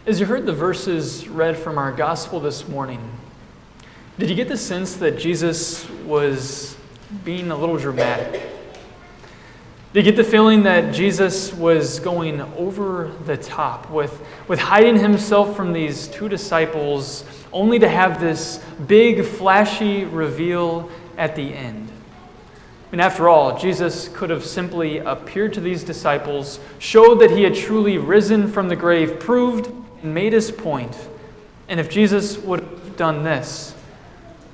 As you heard the verses read from our gospel this morning, did you get the sense that Jesus was being a little dramatic? Did you get the feeling that Jesus was going over the top with hiding himself from these two disciples only to have this big, flashy reveal at the end? I mean, after all, Jesus could have simply appeared to these disciples, showed that he had truly risen from the grave, proved and made his point. And if Jesus would have done this,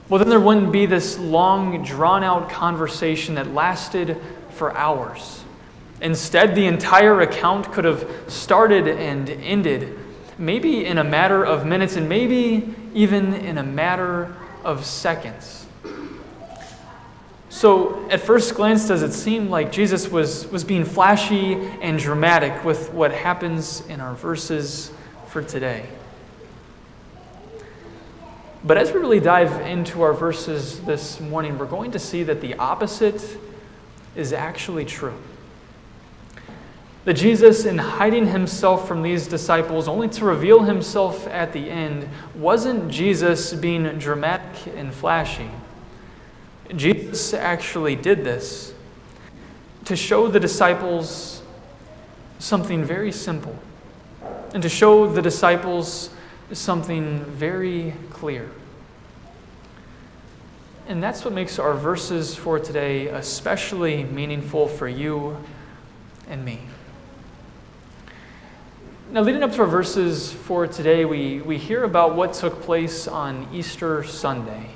well, then there wouldn't be this long, drawn-out conversation that lasted for hours. Instead, the entire account could have started and ended, maybe in a matter of minutes and maybe even in a matter of seconds. So, at first glance, does it seem like Jesus was being flashy and dramatic with what happens in our verses for today? But as we really dive into our verses this morning, we're going to see that the opposite is actually true. That Jesus, in hiding himself from these disciples only to reveal himself at the end, wasn't Jesus being dramatic and flashy. Jesus actually did this to show the disciples something very simple and to show the disciples something very clear. And that's what makes our verses for today especially meaningful for you and me. Now, leading up to our verses for today, we hear about what took place on Easter Sunday,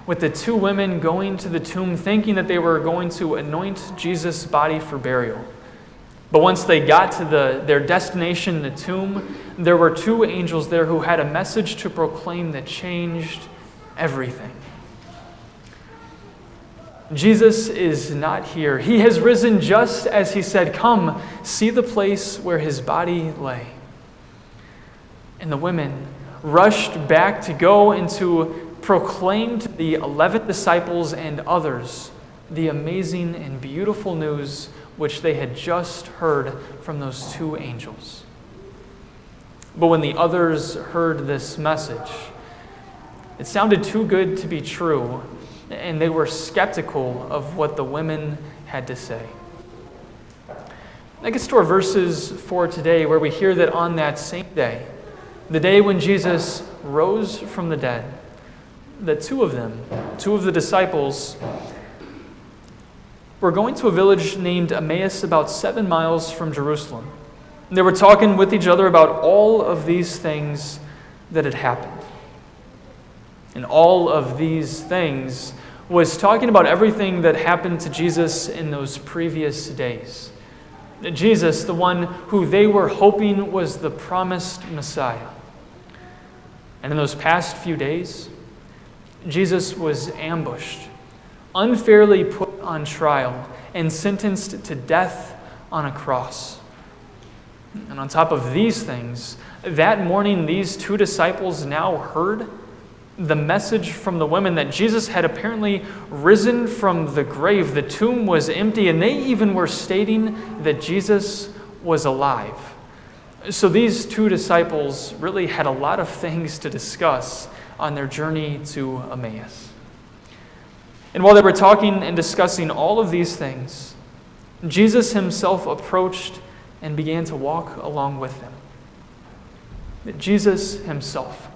with the two women going to the tomb thinking that they were going to anoint Jesus' body for burial. But once they got to their destination, the tomb, there were two angels there who had a message to proclaim that changed everything. Jesus is not here. He has risen just as he said, "Come, see the place where his body lay." And the women rushed back to go and to proclaim to the 11 disciples and others the amazing and beautiful news which they had just heard from those two angels. But when the others heard this message, it sounded too good to be true, and they were skeptical of what the women had to say. That gets to our verses for today, where we hear that on that same day, the day when Jesus rose from the dead, that two of the disciples, were going to a village named Emmaus, about 7 miles from Jerusalem. And they were talking with each other about all of these things that had happened. And all of these things was talking about everything that happened to Jesus in those previous days. Jesus, the one who they were hoping was the promised Messiah. And in those past few days, Jesus was ambushed, unfairly put on trial, and sentenced to death on a cross. And on top of these things, that morning these two disciples now heard the message from the women that Jesus had apparently risen from the grave. The tomb was empty, and they even were stating that Jesus was alive. So these two disciples really had a lot of things to discuss on their journey to Emmaus. And while they were talking and discussing all of these things, Jesus himself approached and began to walk along with them. Jesus himself,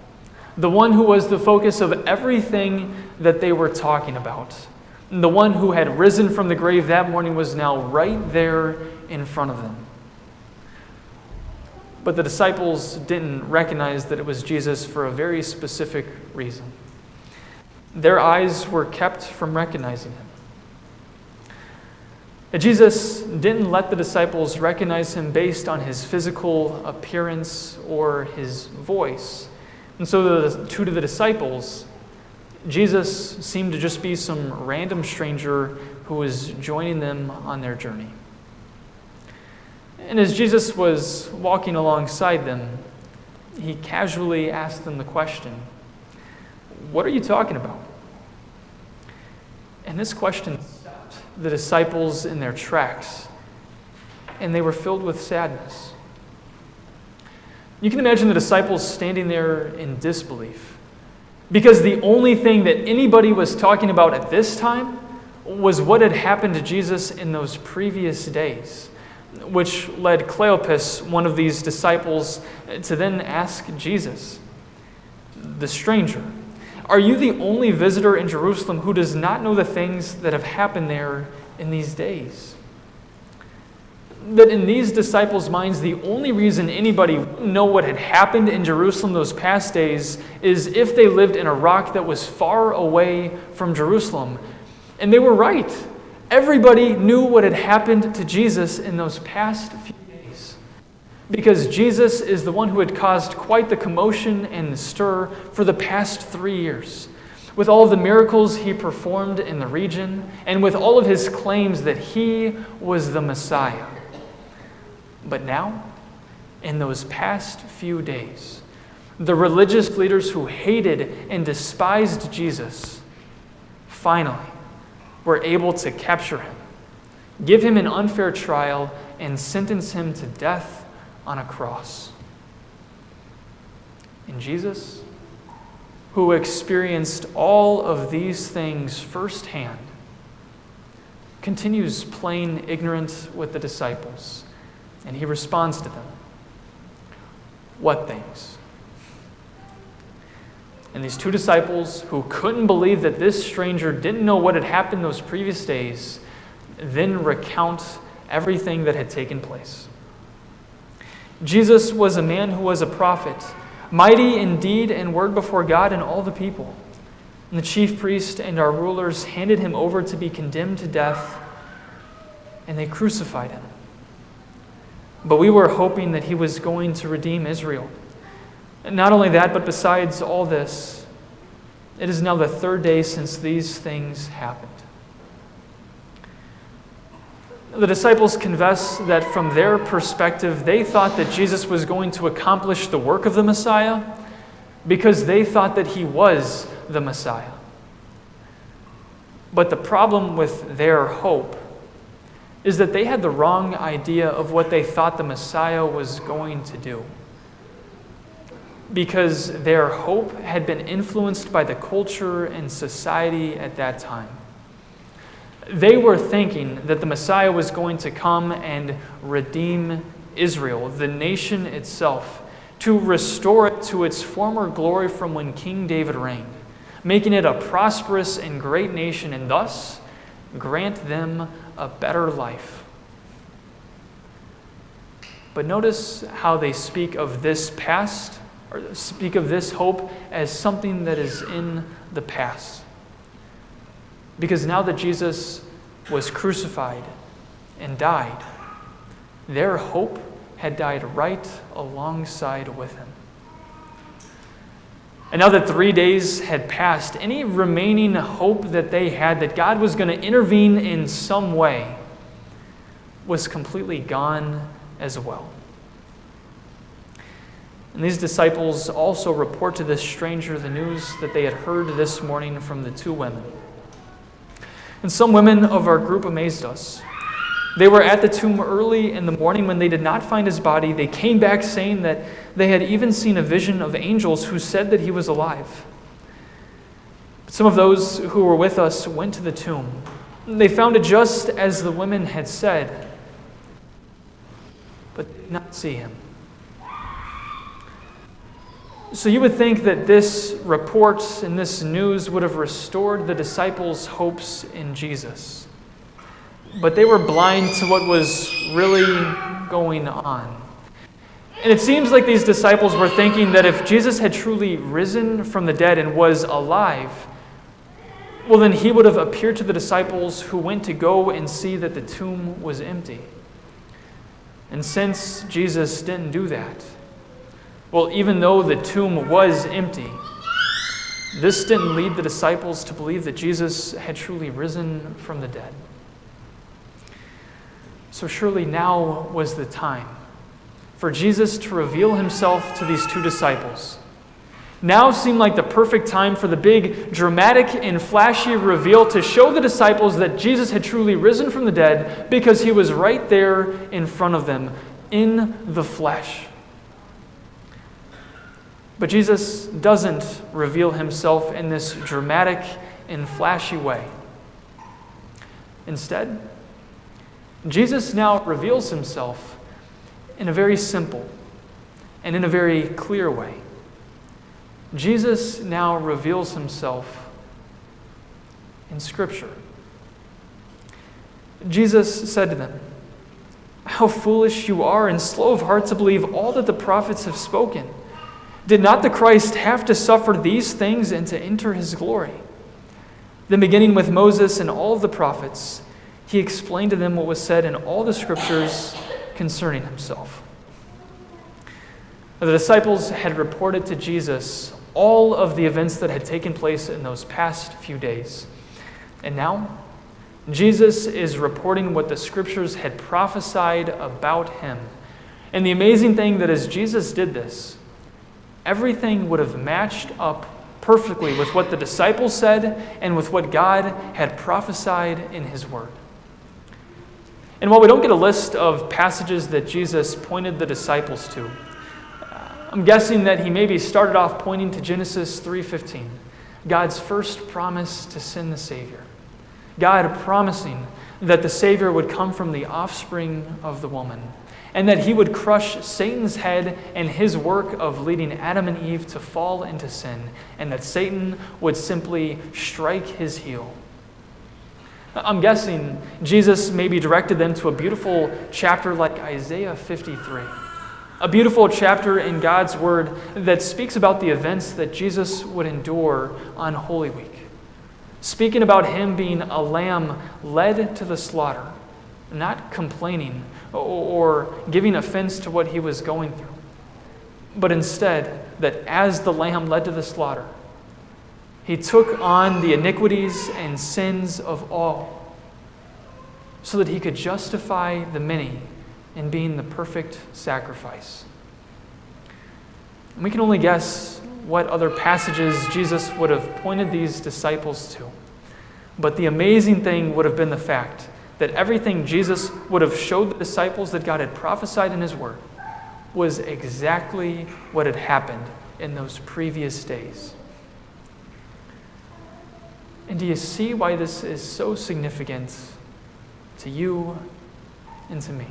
the one who was the focus of everything that they were talking about, and the one who had risen from the grave that morning, was now right there in front of them. But the disciples didn't recognize that it was Jesus for a very specific reason. Their eyes were kept from recognizing him. And Jesus didn't let the disciples recognize him based on his physical appearance or his voice. And so to the disciples, Jesus seemed to just be some random stranger who was joining them on their journey. And as Jesus was walking alongside them, he casually asked them the question, "What are you talking about?" And this question stopped the disciples in their tracks, and they were filled with sadness. You can imagine the disciples standing there in disbelief, because the only thing that anybody was talking about at this time was what had happened to Jesus in those previous days, which led Cleopas, one of these disciples, to then ask Jesus, the stranger, "Are you the only visitor in Jerusalem who does not know the things that have happened there in these days?" That in these disciples' minds, the only reason anybody would know what had happened in Jerusalem those past days is if they lived in a rock that was far away from Jerusalem. And they were right. Everybody knew what had happened to Jesus in those past few days, because Jesus is the one who had caused quite the commotion and the stir for the past 3 years, with all of the miracles he performed in the region, and with all of his claims that he was the Messiah. But now, in those past few days, the religious leaders who hated and despised Jesus finally were able to capture him, give him an unfair trial, and sentence him to death on a cross. And Jesus, who experienced all of these things firsthand, continues playing ignorant with the disciples, and he responds to them. What things? And these two disciples, who couldn't believe that this stranger didn't know what had happened those previous days, then recount everything that had taken place. Jesus was a man who was a prophet, mighty in deed and word before God and all the people. And the chief priest and our rulers handed him over to be condemned to death, and they crucified him. But we were hoping that he was going to redeem Israel. And not only that, but besides all this, it is now the third day since these things happened. The disciples confess that from their perspective, they thought that Jesus was going to accomplish the work of the Messiah because they thought that he was the Messiah. But the problem with their hope is that they had the wrong idea of what they thought the Messiah was going to do, because their hope had been influenced by the culture and society at that time. They were thinking that the Messiah was going to come and redeem Israel, the nation itself, to restore it to its former glory from when King David reigned, making it a prosperous and great nation, and thus grant them a better life. But notice how they speak of this past, or speak of this hope as something that is in the past. Because now that Jesus was crucified and died, their hope had died right alongside with him. And now that 3 days had passed, any remaining hope that they had that God was going to intervene in some way was completely gone as well. And these disciples also report to this stranger the news that they had heard this morning from the two women. And some women of our group amazed us. They were at the tomb early in the morning when they did not find his body. They came back saying that they had even seen a vision of angels who said that he was alive. But some of those who were with us went to the tomb. They found it just as the women had said, but did not see him. So you would think that this report and this news would have restored the disciples' hopes in Jesus. But they were blind to what was really going on. And it seems like these disciples were thinking that if Jesus had truly risen from the dead and was alive, well, then he would have appeared to the disciples who went to go and see that the tomb was empty. And since Jesus didn't do that, well, even though the tomb was empty, this didn't lead the disciples to believe that Jesus had truly risen from the dead. So surely now was the time for Jesus to reveal himself to these two disciples. Now seemed like the perfect time for the big, dramatic and flashy reveal to show the disciples that Jesus had truly risen from the dead, because he was right there in front of them in the flesh. But Jesus doesn't reveal himself in this dramatic and flashy way. Instead, Jesus now reveals himself in a very simple and in a very clear way. Jesus now reveals himself in Scripture. Jesus said to them, "How foolish you are and slow of heart to believe all that the prophets have spoken. Did not the Christ have to suffer these things and to enter his glory?" Then beginning with Moses and all of the prophets, he explained to them what was said in all the Scriptures concerning himself. The disciples had reported to Jesus all of the events that had taken place in those past few days. And now, Jesus is reporting what the Scriptures had prophesied about him. And the amazing thing that as Jesus did this, everything would have matched up perfectly with what the disciples said and with what God had prophesied in his word. And while we don't get a list of passages that Jesus pointed the disciples to, I'm guessing that he maybe started off pointing to Genesis 3:15, God's first promise to send the Savior. God promising that the Savior would come from the offspring of the woman, and that he would crush Satan's head and his work of leading Adam and Eve to fall into sin, and that Satan would simply strike his heel. I'm guessing Jesus maybe directed them to a beautiful chapter like Isaiah 53, a beautiful chapter in God's Word that speaks about the events that Jesus would endure on Holy Week, speaking about him being a lamb led to the slaughter, not complaining or giving offense to what he was going through, but instead that as the lamb led to the slaughter, he took on the iniquities and sins of all so that he could justify the many in being the perfect sacrifice. And we can only guess what other passages Jesus would have pointed these disciples to. But the amazing thing would have been the fact that everything Jesus would have showed the disciples that God had prophesied in his word was exactly what had happened in those previous days. And do you see why this is so significant to you and to me?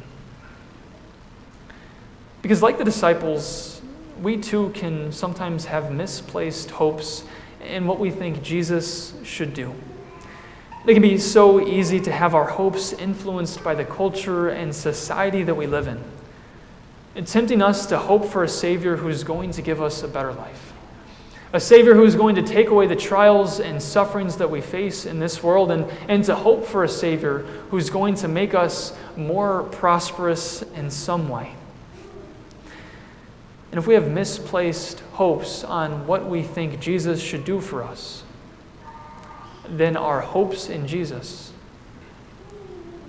Because like the disciples, we too can sometimes have misplaced hopes in what we think Jesus should do. It can be so easy to have our hopes influenced by the culture and society that we live in. It's tempting us to hope for a Savior who's going to give us a better life. A Savior who's going to take away the trials and sufferings that we face in this world, and to hope for a Savior who's going to make us more prosperous in some way. And if we have misplaced hopes on what we think Jesus should do for us, then our hopes in Jesus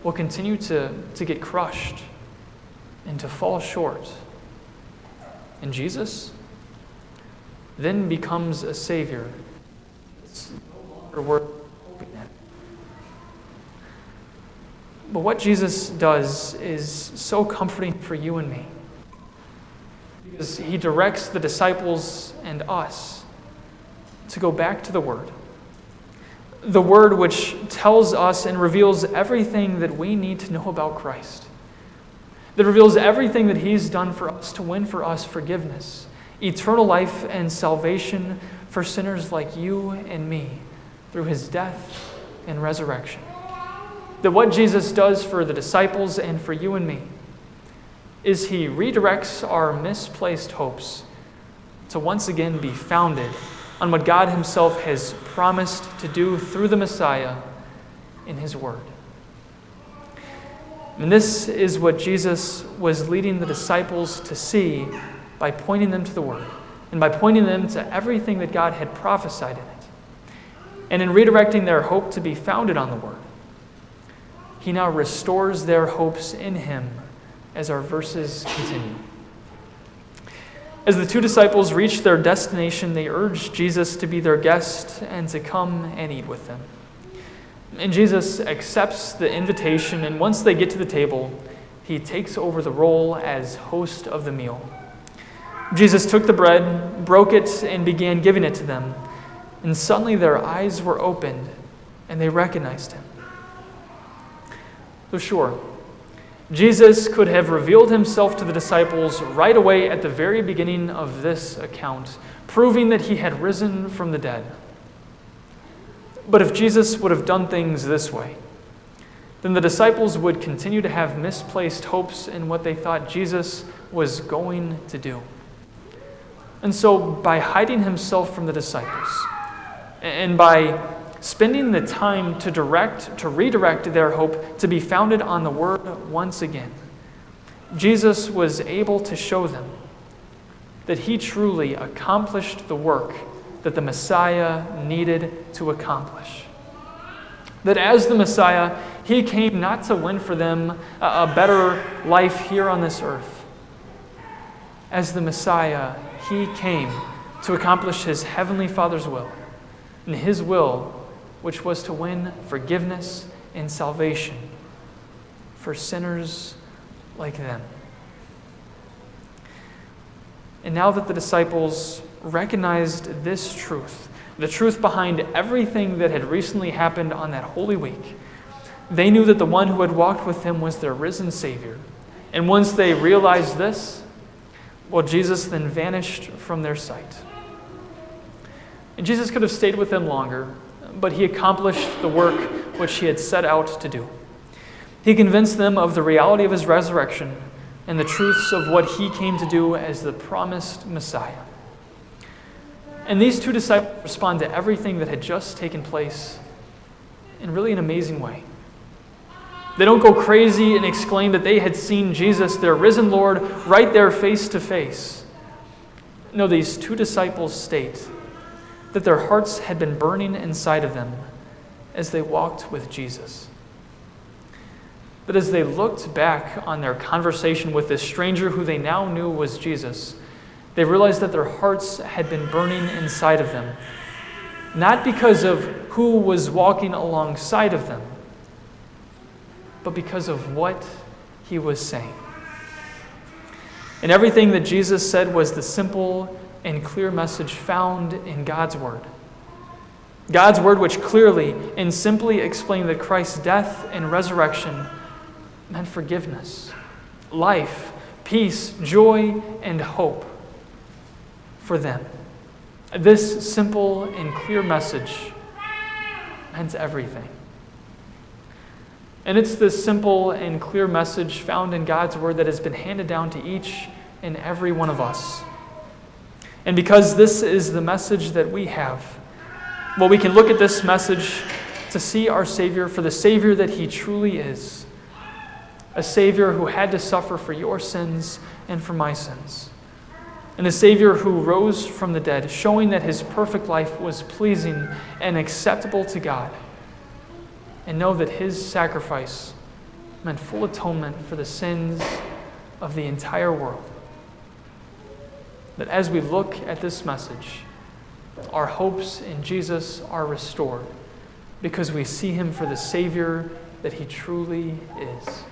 will continue to get crushed and to fall short. And Jesus then becomes a Savior. It's no longer worth hoping at. But what Jesus does is so comforting for you and me, because he directs the disciples and us to go back to the Word. The Word which tells us and reveals everything that we need to know about Christ. That reveals everything that he's done for us to win for us forgiveness, eternal life, and salvation for sinners like you and me through his death and resurrection. That what Jesus does for the disciples and for you and me is he redirects our misplaced hopes to once again be founded on what God himself has promised to do through the Messiah in his word. And this is what Jesus was leading the disciples to see by pointing them to the word and by pointing them to everything that God had prophesied in it. And in redirecting their hope to be founded on the word, he now restores their hopes in him as our verses continue. As the two disciples reached their destination, they urged Jesus to be their guest and to come and eat with them. And Jesus accepts the invitation, and once they get to the table, he takes over the role as host of the meal. Jesus took the bread, broke it, and began giving it to them. And suddenly their eyes were opened, and they recognized him. So sure, Jesus could have revealed himself to the disciples right away at the very beginning of this account, proving that he had risen from the dead. But if Jesus would have done things this way, then the disciples would continue to have misplaced hopes in what they thought Jesus was going to do. And so, by hiding himself from the disciples, and by spending the time to redirect their hope to be founded on the Word once again, Jesus was able to show them that he truly accomplished the work that the Messiah needed to accomplish. That as the Messiah, he came not to win for them a better life here on this earth. As the Messiah, he came to accomplish his heavenly Father's will, and his will, which was to win forgiveness and salvation for sinners like them. And now that the disciples recognized this truth, the truth behind everything that had recently happened on that Holy Week, they knew that the one who had walked with him was their risen Savior. And once they realized this, well, Jesus then vanished from their sight. And Jesus could have stayed with them longer, but he accomplished the work which he had set out to do. He convinced them of the reality of his resurrection and the truths of what he came to do as the promised Messiah. And these two disciples respond to everything that had just taken place in really an amazing way. They don't go crazy and exclaim that they had seen Jesus, their risen Lord, right there face to face. No, these two disciples state that their hearts had been burning inside of them as they walked with Jesus. But as they looked back on their conversation with this stranger who they now knew was Jesus, they realized that their hearts had been burning inside of them, not because of who was walking alongside of them, but because of what he was saying. And everything that Jesus said was the simple and clear message found in God's Word. God's Word which clearly and simply explained that Christ's death and resurrection meant forgiveness, life, peace, joy, and hope for them. This simple and clear message meant everything. And it's this simple and clear message found in God's Word that has been handed down to each and every one of us. And because this is the message that we have, well, we can look at this message to see our Savior for the Savior that he truly is. A Savior who had to suffer for your sins and for my sins. And a Savior who rose from the dead, showing that his perfect life was pleasing and acceptable to God. And know that his sacrifice meant full atonement for the sins of the entire world. That as we look at this message, our hopes in Jesus are restored because we see him for the Savior that he truly is.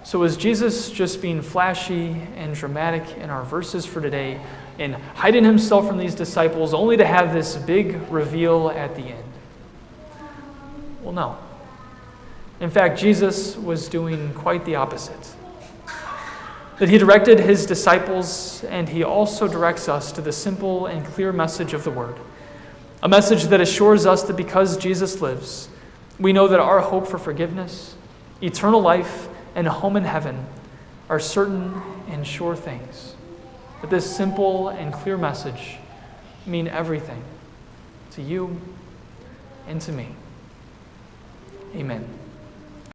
So is Jesus just being flashy and dramatic in our verses for today and hiding himself from these disciples only to have this big reveal at the end? Well, no. In fact, Jesus was doing quite the opposite. That he directed his disciples, and he also directs us to the simple and clear message of the Word. A message that assures us that because Jesus lives, we know that our hope for forgiveness, eternal life, and a home in heaven are certain and sure things. That this simple and clear message mean everything to you and to me. Amen.